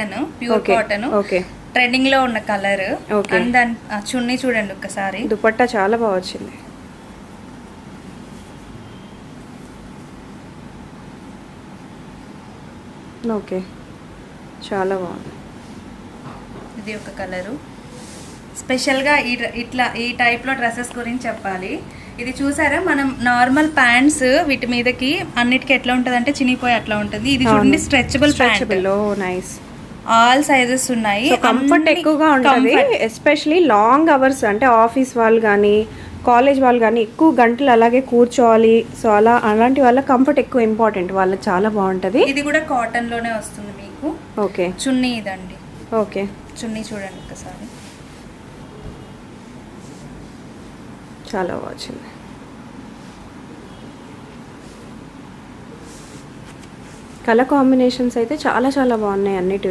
Cotton, pure cotton. Okay, trending లో ఉన్న colour. Okay. And దాని చున్నీ చూడండి ఒక్కసారి. దుపట్టా చాలా బాగా వచ్చింది. ఓకే, చాలా బాగుంది. ఇది ఒక కలరు. స్పెషల్గా ఈ టైప్లో డ్రెస్సెస్ గురించి చెప్పాలి. ఇది చూసారా, మనం నార్మల్ ప్యాంట్స్ వీటి మీదకి అన్నిటికీ ఎట్లా ఉంటుంది అంటే చినిగిపోయి అట్లా ఉంటుంది. ఇది చూడండి stretchable pant. Nice. All sizes ఉన్నాయి. కంఫర్ట్ ఎక్కువగా ఉంటుంది. ఎస్పెషలీ లాంగ్ అవర్స్ అంటే ఆఫీస్ వాళ్ళు కానీ కాలేజ్ వాళ్ళు కానీ ఎక్కువ గంటలు అలాగే కూర్చోవాలి. సో అలాంటి వాళ్ళ కంఫర్ట్ ఎక్కువ ఇంపార్టెంట్. వాళ్ళకి చాలా బాగుంటుంది. ఇది కూడా కాటన్ లోనే వస్తుంది మీకు. ఓకే, చున్నీ ఇదండి. ఓకే, చున్నీ చూడండి ఒకసారి. చాలా బాగా వచ్చింది. కలర్ కాంబినేషన్స్ అయితే చాలా చాలా బాగున్నాయి అన్నిటి.